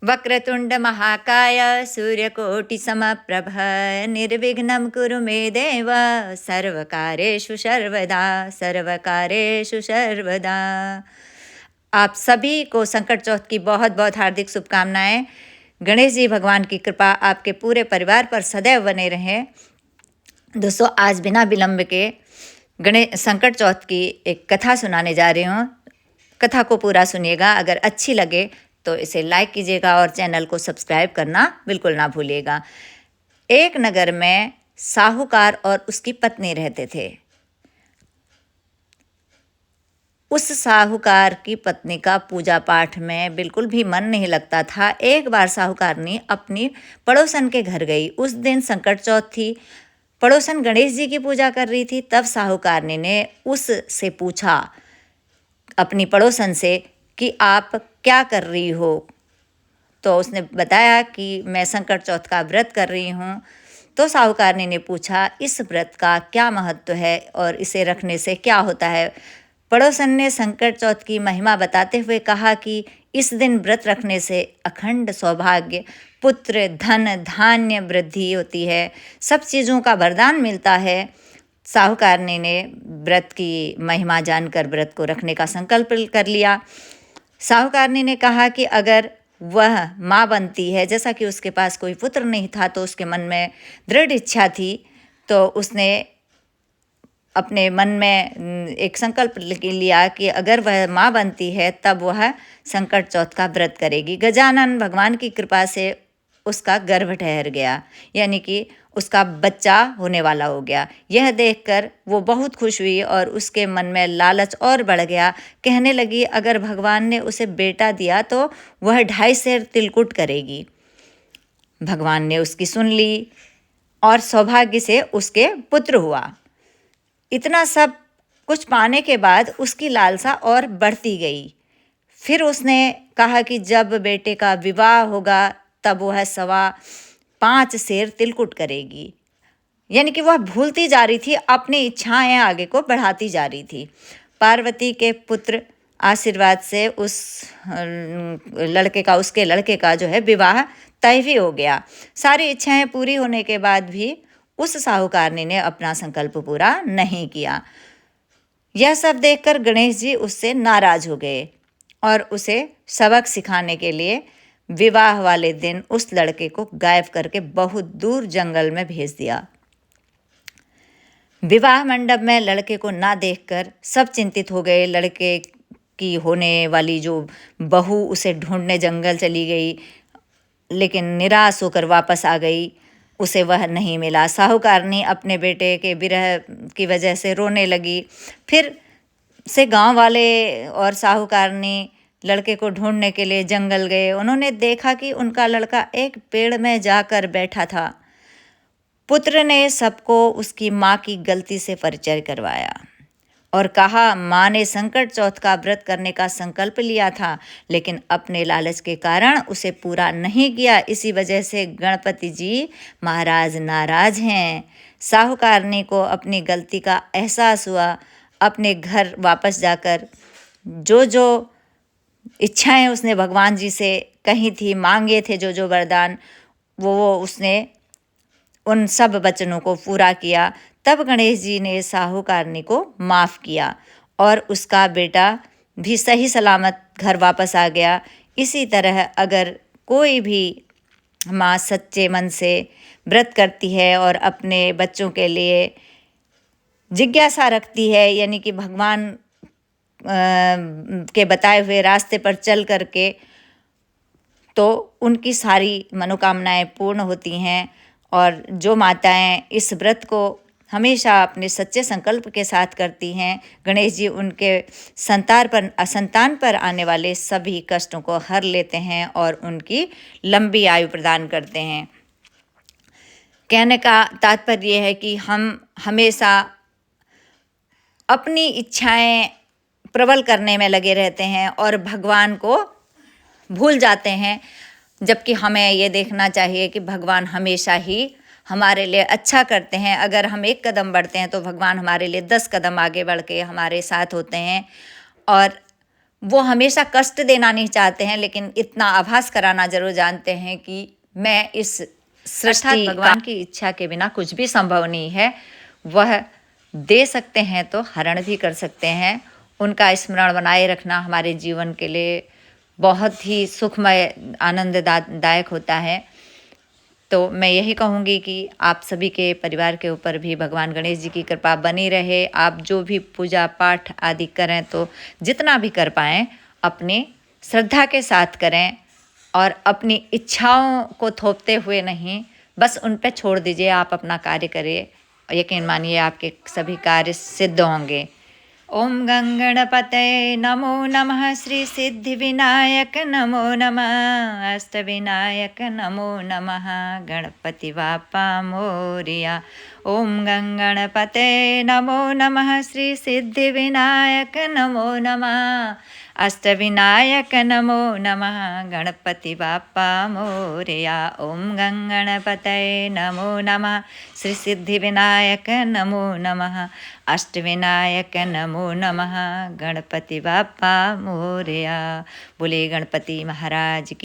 वक्रतुंड महाकाय सूर्यकोटिसमप्रभ निर्विघ्नं कुरु मे देव सर्वकार्येषु सर्वदा सर्वकार्येषु सर्वदा। आप सभी को संकट चौथ की बहुत बहुत हार्दिक शुभकामनाएं। गणेश जी भगवान की कृपा आपके पूरे परिवार पर सदैव बने रहे। दोस्तों, आज बिना विलंब के गणेश संकट चौथ की एक कथा सुनाने जा रही हूँ। कथा को पूरा सुनिएगा। अगर अच्छी लगे तो इसे लाइक कीजिएगा और चैनल को सब्सक्राइब करना बिल्कुल ना भूलिएगा। एक नगर में साहूकार और उसकी पत्नी रहते थे। उस साहूकार की पत्नी का पूजा पाठ में बिल्कुल भी मन नहीं लगता था। एक बार साहूकारनी अपनी पड़ोसन के घर गई। उस दिन संकट चौथ थी। पड़ोसन गणेश जी की पूजा कर रही थी। तब साहूकारनी ने उससे पूछा, अपनी पड़ोसन से, कि आप क्या कर रही हो। तो उसने बताया कि मैं संकट चौथ का व्रत कर रही हूँ। तो साहूकारनी ने पूछा, इस व्रत का क्या महत्व है और इसे रखने से क्या होता है। पड़ोसन ने संकट चौथ की महिमा बताते हुए कहा कि इस दिन व्रत रखने से अखंड सौभाग्य, पुत्र, धन, धान्य वृद्धि होती है, सब चीज़ों का वरदान मिलता है। साहूकारनी ने व्रत की महिमा जानकर व्रत को रखने का संकल्प कर लिया। साहूकारनी ने कहा कि अगर वह माँ बनती है, जैसा कि उसके पास कोई पुत्र नहीं था तो उसके मन में दृढ़ इच्छा थी, तो उसने अपने मन में एक संकल्प लिया कि अगर वह माँ बनती है तब वह संकट चौथ का व्रत करेगी। गजानन भगवान की कृपा से उसका गर्भ ठहर गया, यानी कि उसका बच्चा होने वाला हो गया। यह देखकर वो बहुत खुश हुई और उसके मन में लालच और बढ़ गया। कहने लगी, अगर भगवान ने उसे बेटा दिया तो वह 2.5 सेर तिलकुट करेगी। भगवान ने उसकी सुन ली और सौभाग्य से उसके पुत्र हुआ। इतना सब कुछ पाने के बाद उसकी लालसा और बढ़ती गई। फिर उसने कहा कि जब बेटे का विवाह होगा तब वह 5.25 सेर तिलकुट करेगी। यानी कि वह भूलती जा रही थी, अपनी इच्छाएं आगे को बढ़ाती जा रही थी। पार्वती के पुत्र आशीर्वाद से उसके लड़के का जो है विवाह तय भी हो गया। सारी इच्छाएं पूरी होने के बाद भी उस साहूकारनी ने अपना संकल्प पूरा नहीं किया। यह सब देखकर गणेश जी उससे नाराज हो गए और उसे सबक सिखाने के लिए विवाह वाले दिन उस लड़के को गायब करके बहुत दूर जंगल में भेज दिया। विवाह मंडप में लड़के को ना देखकर सब चिंतित हो गए। लड़के की होने वाली जो बहू उसे ढूंढने जंगल चली गई, लेकिन निराश होकर वापस आ गई। उसे वह नहीं मिला। साहूकारनी अपने बेटे के विरह की वजह से रोने लगी। फिर से गांव वाले और साहूकारनी लड़के को ढूंढने के लिए जंगल गए। उन्होंने देखा कि उनका लड़का एक पेड़ में जाकर बैठा था। पुत्र ने सबको उसकी माँ की गलती से परिचय करवाया और कहा, माँ ने संकट चौथ का व्रत करने का संकल्प लिया था, लेकिन अपने लालच के कारण उसे पूरा नहीं किया। इसी वजह से गणपति जी महाराज नाराज हैं। साहूकारनी को अपनी गलती का एहसास हुआ। अपने घर वापस जाकर जो जो इच्छाएं उसने भगवान जी से कही थी, मांगे थे जो जो वरदान, वो उसने उन सब वचनों को पूरा किया। तब गणेश जी ने साहूकारनी को माफ़ किया और उसका बेटा भी सही सलामत घर वापस आ गया। इसी तरह अगर कोई भी माँ सच्चे मन से व्रत करती है और अपने बच्चों के लिए जिज्ञासा रखती है, यानी कि भगवान के बताए हुए रास्ते पर चल करके, तो उनकी सारी मनोकामनाएं पूर्ण होती हैं। और जो माताएं इस व्रत को हमेशा अपने सच्चे संकल्प के साथ करती हैं, गणेश जी उनके संतान पर आने वाले सभी कष्टों को हर लेते हैं और उनकी लंबी आयु प्रदान करते हैं। कहने का तात्पर्य यह है कि हम हमेशा अपनी इच्छाएं प्रबल करने में लगे रहते हैं और भगवान को भूल जाते हैं, जबकि हमें ये देखना चाहिए कि भगवान हमेशा ही हमारे लिए अच्छा करते हैं। अगर हम 1 कदम बढ़ते हैं तो भगवान हमारे लिए 10 कदम आगे बढ़ के हमारे साथ होते हैं। और वो हमेशा कष्ट देना नहीं चाहते हैं, लेकिन इतना आभास कराना ज़रूर जानते हैं कि मैं इस सृष्टि भगवान की इच्छा के बिना कुछ भी संभव नहीं है। वह दे सकते हैं तो हरण भी कर सकते हैं। उनका स्मरण बनाए रखना हमारे जीवन के लिए बहुत ही सुखमय आनंददायक होता है। तो मैं यही कहूँगी कि आप सभी के परिवार के ऊपर भी भगवान गणेश जी की कृपा बनी रहे। आप जो भी पूजा पाठ आदि करें तो जितना भी कर पाएँ अपनी श्रद्धा के साथ करें और अपनी इच्छाओं को थोपते हुए नहीं, बस उन पे छोड़ दीजिए। आप अपना कार्य करिए, यकीन मानिए आपके सभी कार्य सिद्ध होंगे। ओम गंगणपतये नमो नमः, श्री सिद्धिविनायक नमो नमः, अष्टविनायक नमो नमः, गणपति बाप्पा मोरिया। ओम गंगणपतये नमो नमः, श्री सिद्धिविनायक नमो नमः, अष्टविनायक नमो नमः, गणपति बाप्पा मोरिया। ओम गंगणपतये नमो नमः, श्री सिद्धिविनायक नमो नमः, अष्टविनायक नमो नमः, गणपति बाप्पा मोरिया। बोले गणपति महाराज की।